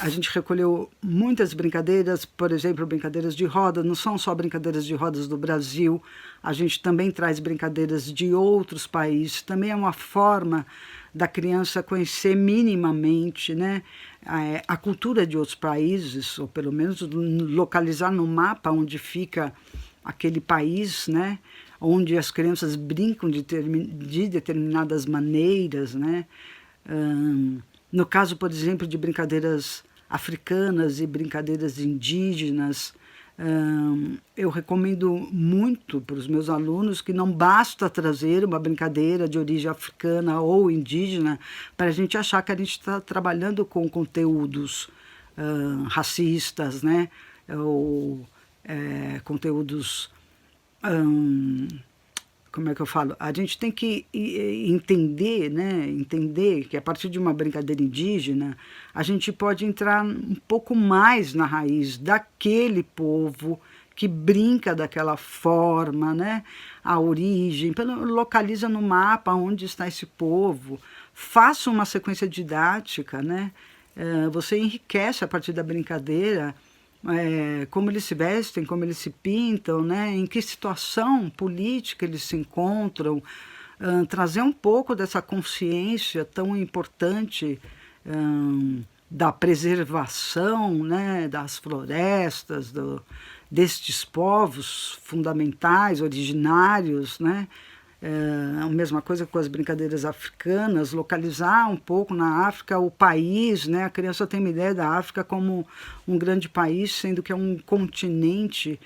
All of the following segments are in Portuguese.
A gente recolheu muitas brincadeiras, por exemplo, brincadeiras de roda, não são só brincadeiras de rodas do Brasil, a gente também traz brincadeiras de outros países, também é uma forma da criança conhecer minimamente, né, a cultura de outros países, ou pelo menos localizar no mapa onde fica aquele país, né, onde as crianças brincam de determinadas maneiras, né. No caso, por exemplo, de brincadeiras africanas e brincadeiras indígenas, eu recomendo muito para os meus alunos que não basta trazer uma brincadeira de origem africana ou indígena para a gente achar que a gente está trabalhando com conteúdos racistas, né? Ou conteúdos... como é que eu falo? A gente tem que entender, né? Entender que a partir de uma brincadeira indígena, a gente pode entrar um pouco mais na raiz daquele povo que brinca daquela forma, né? A origem, localiza no mapa onde está esse povo, faça uma sequência didática, né? Você enriquece a partir da brincadeira, como eles se vestem, como eles se pintam, né? Em que situação política eles se encontram, trazer um pouco dessa consciência tão importante da preservação, né? Das florestas, destes povos fundamentais, originários, né? A mesma coisa com as brincadeiras africanas, localizar um pouco na África o país, né? A criança tem uma ideia da África como um grande país, sendo que é um continente.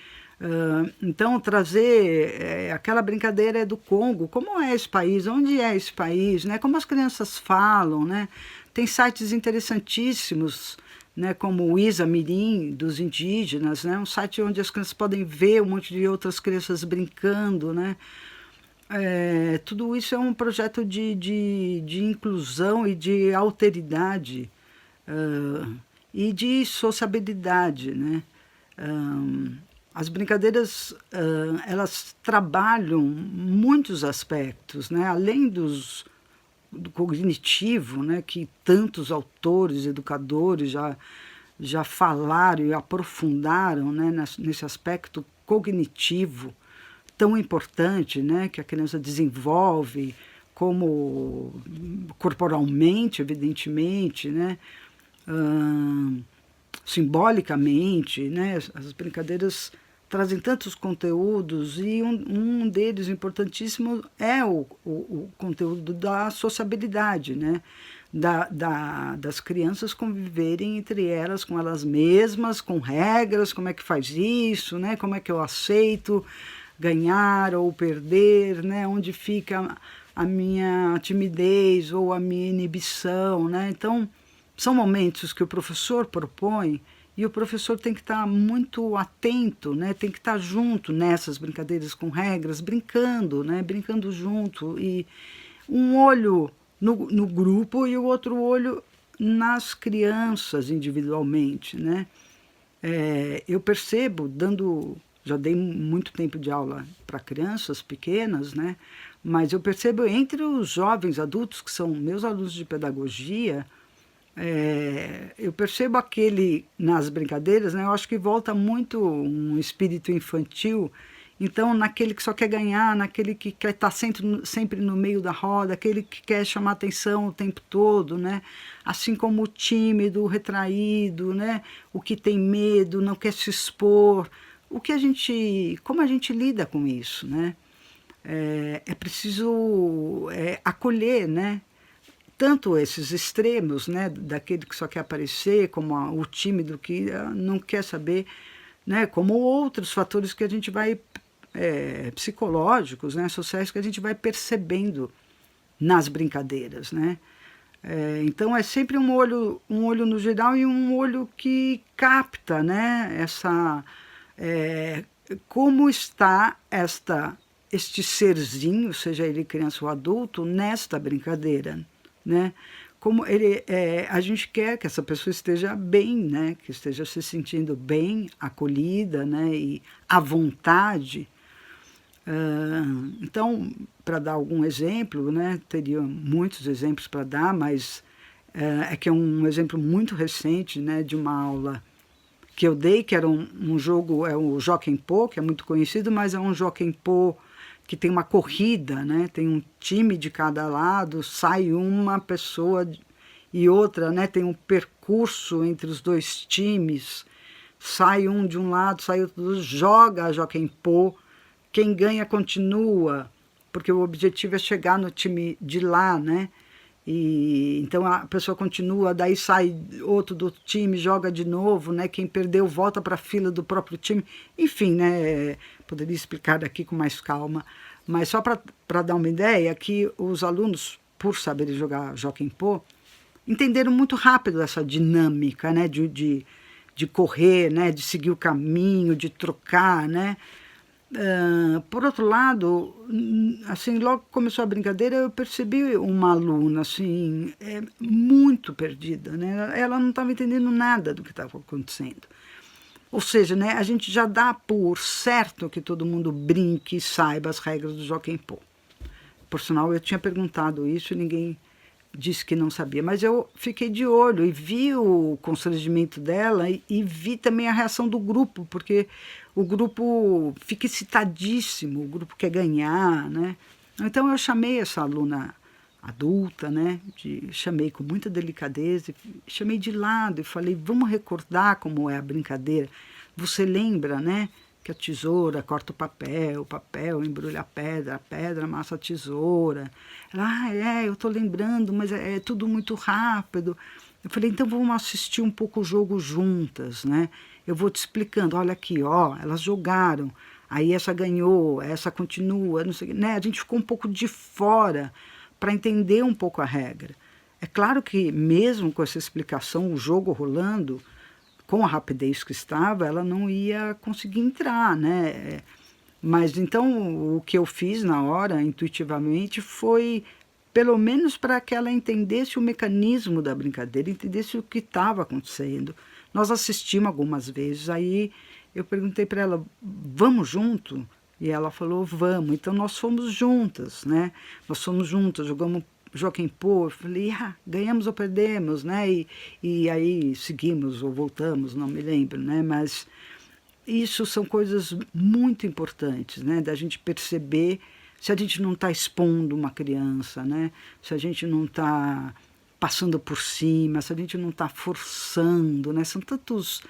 Então, trazer aquela brincadeira do Congo, como é esse país, onde é esse país, né? Como as crianças falam, né? Tem sites interessantíssimos, né, como o Isa Mirim, dos indígenas, né? Um site onde as crianças podem ver um monte de outras crianças brincando, né? Tudo isso é um projeto de inclusão e de alteridade e de sociabilidade, né? As brincadeiras, elas trabalham muitos aspectos, né? Além do cognitivo, né? Que tantos autores, educadores já falaram e aprofundaram, né? Nesse aspecto cognitivo tão importante, né, que a criança desenvolve, como corporalmente, evidentemente, né, simbolicamente, né, as brincadeiras trazem tantos conteúdos e um deles importantíssimo é o conteúdo da sociabilidade, né, das crianças conviverem entre elas, com elas mesmas, com regras, como é que faz isso, né, como é que eu aceito ganhar ou perder, né? Onde fica a minha timidez ou a minha inibição, né? Então, são momentos que o professor propõe e o professor tem que estar muito atento, né? Tem que estar junto nessas brincadeiras com regras, brincando, né? Brincando junto, e um olho no grupo e o outro olho nas crianças individualmente, né? Eu percebo, já dei muito tempo de aula para crianças pequenas, né? Mas eu percebo entre os jovens adultos, que são meus alunos de pedagogia, eu percebo nas brincadeiras, né? Eu acho que volta muito um espírito infantil, então naquele que só quer ganhar, naquele que quer estar sempre no meio da roda, aquele que quer chamar atenção o tempo todo, né? Assim como o tímido, o retraído, né? O que tem medo, não quer se expor. Como a gente lida com isso, né? É preciso acolher, né? Tanto esses extremos, né? Daquele que só quer aparecer, como o tímido que não quer saber, né? Como outros fatores que a gente vai, psicológicos, né? Sociais, que a gente vai percebendo nas brincadeiras, né? Então é sempre um olho no geral e um olho que capta, né? Como está este serzinho, seja ele criança ou adulto, nesta brincadeira, né? como a gente quer que essa pessoa esteja bem, né? Que esteja se sentindo bem, acolhida, né? E à vontade. Então, para dar algum exemplo, né? Teria muitos exemplos para dar, mas é que é um exemplo muito recente, né? De uma aula que eu dei, que era um jogo, é o Jockey Po, que é muito conhecido, mas é um Jockey Po que tem uma corrida, né? Tem um time de cada lado, sai uma pessoa e outra, né? Tem um percurso entre os dois times, sai um de um lado, sai outro do outro, joga a Jockey Po, quem ganha continua, porque o objetivo é chegar no time de lá, né? E então a pessoa continua, daí sai outro do time, joga de novo, né? Quem perdeu volta para a fila do próprio time. Enfim, né? Poderia explicar aqui com mais calma, mas só para dar uma ideia, que os alunos, por saberem jogar Jockey Po, entenderam muito rápido essa dinâmica, né? De correr, né? De seguir o caminho, de trocar, né? Por outro lado, assim, logo que começou a brincadeira, eu percebi uma aluna assim, muito perdida, né? Ela não estava entendendo nada do que estava acontecendo. Ou seja, né, a gente já dá por certo que todo mundo brinque e saiba as regras do Jockey Po. Por sinal, eu tinha perguntado isso e ninguém disse que não sabia, mas eu fiquei de olho e vi o constrangimento dela e vi também a reação do grupo, porque o grupo fica excitadíssimo, o grupo quer ganhar, né? Então eu chamei essa aluna adulta, né? Chamei com muita delicadeza, chamei de lado e falei, vamos recordar como é a brincadeira. Você lembra, né? Que a tesoura corta o papel embrulha a pedra amassa a tesoura. Ela, eu estou lembrando, mas é tudo muito rápido. Eu falei, então vamos assistir um pouco o jogo juntas, né? Eu vou te explicando, olha aqui, ó, elas jogaram, aí essa ganhou, essa continua, não sei, né? A gente ficou um pouco de fora para entender um pouco a regra. É claro que mesmo com essa explicação, o jogo rolando, com a rapidez que estava, ela não ia conseguir entrar, né? Mas então o que eu fiz na hora, intuitivamente, foi pelo menos para que ela entendesse o mecanismo da brincadeira, entendesse o que estava acontecendo. Nós assistimos algumas vezes, aí eu perguntei para ela, vamos junto? E ela falou, vamos. Então nós fomos juntas, né? Nós fomos juntas, jogamos Jockey Po, eu falei, ganhamos ou perdemos, né? E aí seguimos ou voltamos, não me lembro, né? Mas isso são coisas muito importantes, né? Da gente perceber se a gente não está expondo uma criança, né? Se a gente não está passando por cima, se a gente não está forçando, né? São tantos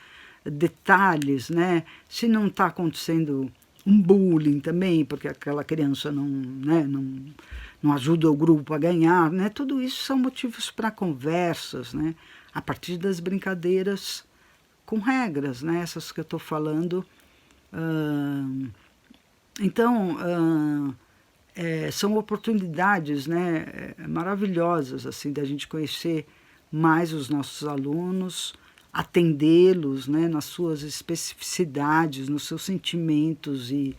detalhes, né? Se não está acontecendo um bullying também, porque aquela criança não ajuda o grupo a ganhar, né? Tudo isso são motivos para conversas, né? A partir das brincadeiras com regras, né? Essas que eu estou falando. Então, são oportunidades, né? Maravilhosas assim, da gente conhecer mais os nossos alunos, atendê-los, né? Nas suas especificidades, nos seus sentimentos e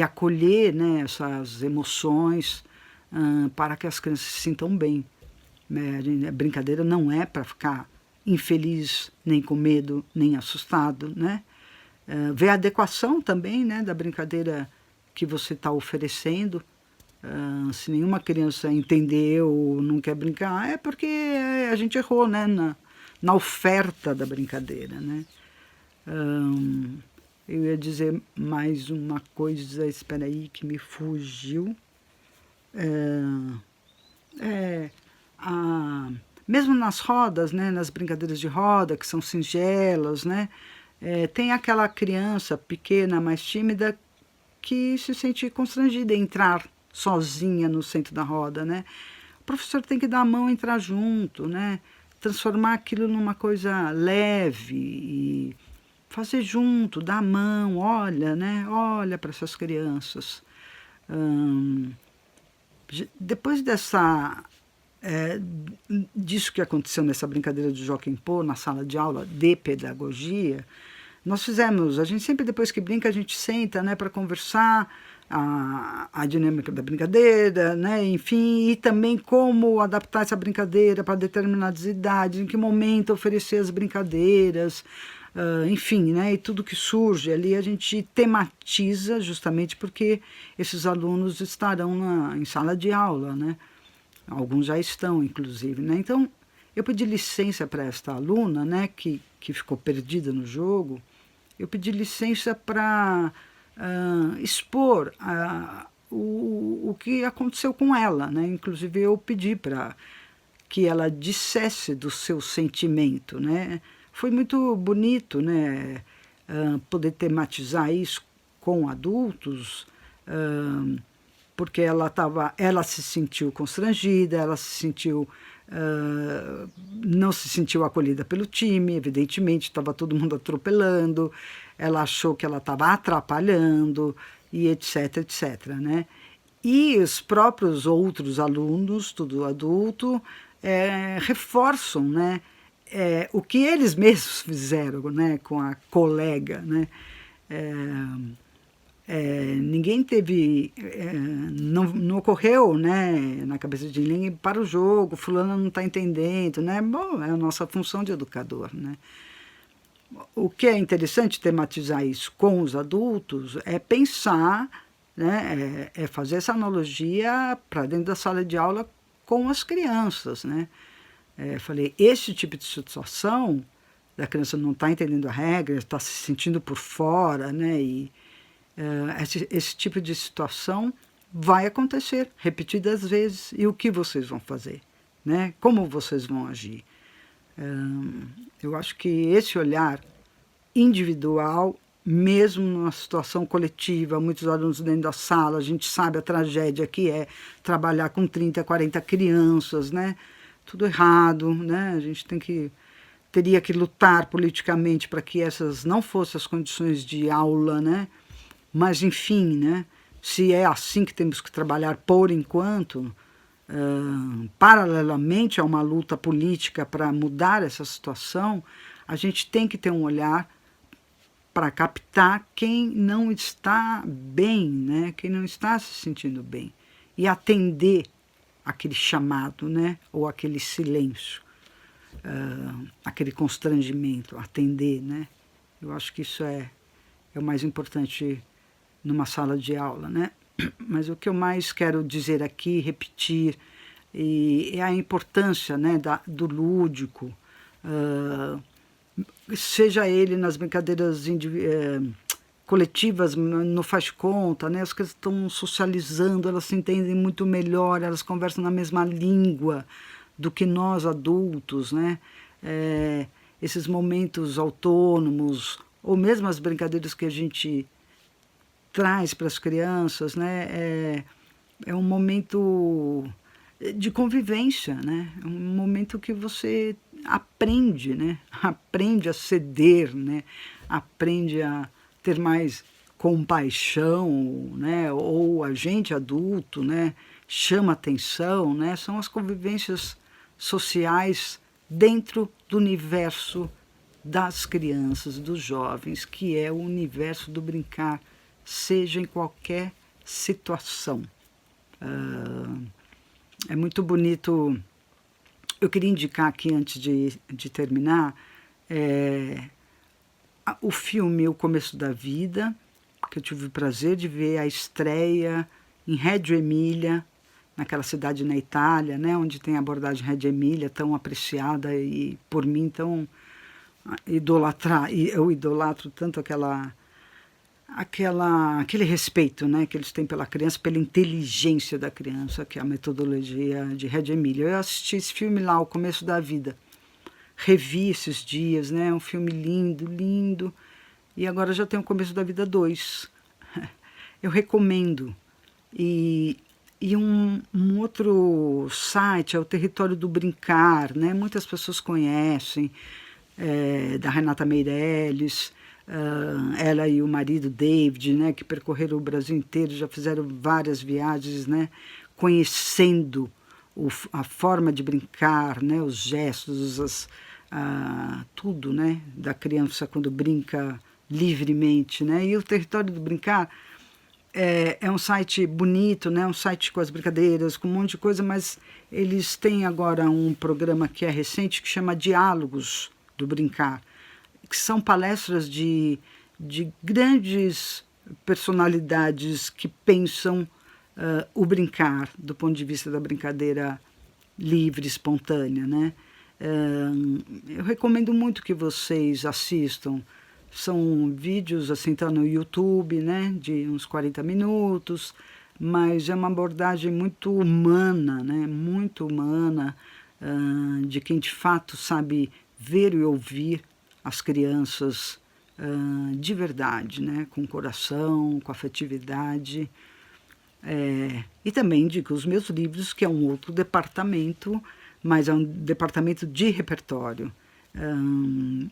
acolher, né? Essas emoções, para que as crianças se sintam bem. A brincadeira não é para ficar infeliz, nem com medo, nem assustado, né? Ver a adequação também, né, da brincadeira que você está oferecendo. Se nenhuma criança entendeu ou não quer brincar, é porque a gente errou, né, na oferta da brincadeira, né? Eu ia dizer mais uma coisa, espera aí que me fugiu. Mesmo nas rodas, né, nas brincadeiras de roda, que são singelas, né, tem aquela criança pequena, mais tímida, que se sente constrangida em entrar sozinha no centro da roda, né? O professor tem que dar a mão e entrar junto, né? Transformar aquilo numa coisa leve e fazer junto, dar a mão, olha, né? Olha para essas crianças. Depois disso que aconteceu nessa brincadeira de Jockey Po, na sala de aula de pedagogia, nós fizemos, a gente sempre depois que brinca, a gente senta, né, para conversar, a dinâmica da brincadeira, né? Enfim, e também como adaptar essa brincadeira para determinadas idades, em que momento oferecer as brincadeiras, enfim, né? E tudo que surge ali a gente tematiza justamente porque esses alunos estarão em sala de aula, né? Alguns já estão, inclusive, né? Então, eu pedi licença para esta aluna, né, que ficou perdida no jogo, eu pedi licença para expor o que aconteceu com ela, né? Inclusive eu pedi para que ela dissesse do seu sentimento, né? Foi muito bonito, né, poder tematizar isso com adultos, porque ela se sentiu constrangida, ela se sentiu não se sentiu acolhida pelo time, evidentemente, estava todo mundo atropelando, ela achou que ela estava atrapalhando, e etc, etc, né? E os próprios outros alunos, tudo adulto, reforçam, né, o que eles mesmos fizeram, né, com a colega, né? Ninguém teve, não ocorreu, né, na cabeça de ninguém para o jogo, fulano não está entendendo, né? Bom, é a nossa função de educador, né? O que é interessante tematizar isso com os adultos é pensar, né, é fazer essa analogia para dentro da sala de aula com as crianças, né? Falei, esse tipo de situação, da criança não está entendendo a regra, está se sentindo por fora, né? E esse tipo de situação vai acontecer repetidas vezes. E o que vocês vão fazer, né? Como vocês vão agir? Eu acho que esse olhar individual, mesmo numa situação coletiva, muitos alunos dentro da sala, a gente sabe a tragédia que é trabalhar com 30, 40 crianças, né? Tudo errado, né? A gente teria que lutar politicamente para que essas não fossem as condições de aula, né? Mas, enfim, né? Se é assim que temos que trabalhar por enquanto, paralelamente a uma luta política para mudar essa situação, a gente tem que ter um olhar para captar quem não está bem, né? Quem não está se sentindo bem, e atender aquele chamado, né? Ou aquele silêncio, aquele constrangimento, atender, né? Eu acho que isso é o mais importante numa sala de aula, né? Mas o que eu mais quero dizer aqui, repetir, é a importância, né, do lúdico, seja ele nas brincadeiras coletivas, no faz-conta, né? As crianças estão socializando, elas se entendem muito melhor, elas conversam na mesma língua do que nós adultos, né? Esses momentos autônomos, ou mesmo as brincadeiras que a gente traz para as crianças, né? É um momento de convivência, né? É um momento que você aprende, né? Aprende a ceder, né? Aprende a ter mais compaixão, né? Ou a gente adulto, né? Chama atenção, né? São as convivências sociais dentro do universo das crianças, dos jovens, que é o universo do brincar, seja em qualquer situação. É muito bonito. Eu queria indicar aqui, antes de terminar, o filme O Começo da Vida, que eu tive o prazer de ver a estreia em Reggio Emília, naquela cidade na Itália, né, onde tem a abordagem Reggio Emília, tão apreciada e por mim tão idolatrada. Eu idolatro tanto aquele respeito, né, que eles têm pela criança, pela inteligência da criança, que é a metodologia de Reggio Emília. Eu assisti esse filme lá, O Começo da Vida, revi esses dias, né, um filme lindo, lindo, e agora já tem O Começo da Vida 2. Eu recomendo. E um outro site é o Território do Brincar, né, muitas pessoas conhecem, da Renata Meirelles, ela e o marido David, né, que percorreram o Brasil inteiro, já fizeram várias viagens, né, conhecendo a forma de brincar, né, os gestos, tudo, né, da criança quando brinca livremente, né. E o Território do Brincar É um site bonito, né? Um site com as brincadeiras, com um monte de coisa, mas eles têm agora um programa que é recente que chama Diálogos do Brincar, que são palestras de grandes personalidades que pensam o brincar do ponto de vista da brincadeira livre, espontânea, né? Eu recomendo muito que vocês assistam. São vídeos, assim, tá no YouTube, né, de uns 40 minutos, mas é uma abordagem muito humana, né, muito humana, de quem de fato sabe ver e ouvir as crianças de verdade, né, com coração, com afetividade. E também indico os meus livros, que é um outro departamento, mas é um departamento de repertório.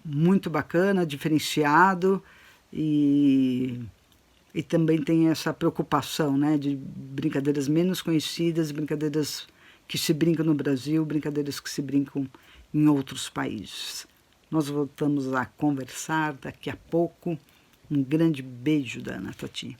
Muito bacana, diferenciado e também tem essa preocupação, né, de brincadeiras menos conhecidas, brincadeiras que se brincam no Brasil, brincadeiras que se brincam em outros países. Nós voltamos a conversar daqui a pouco. Um grande beijo da Ana Tati.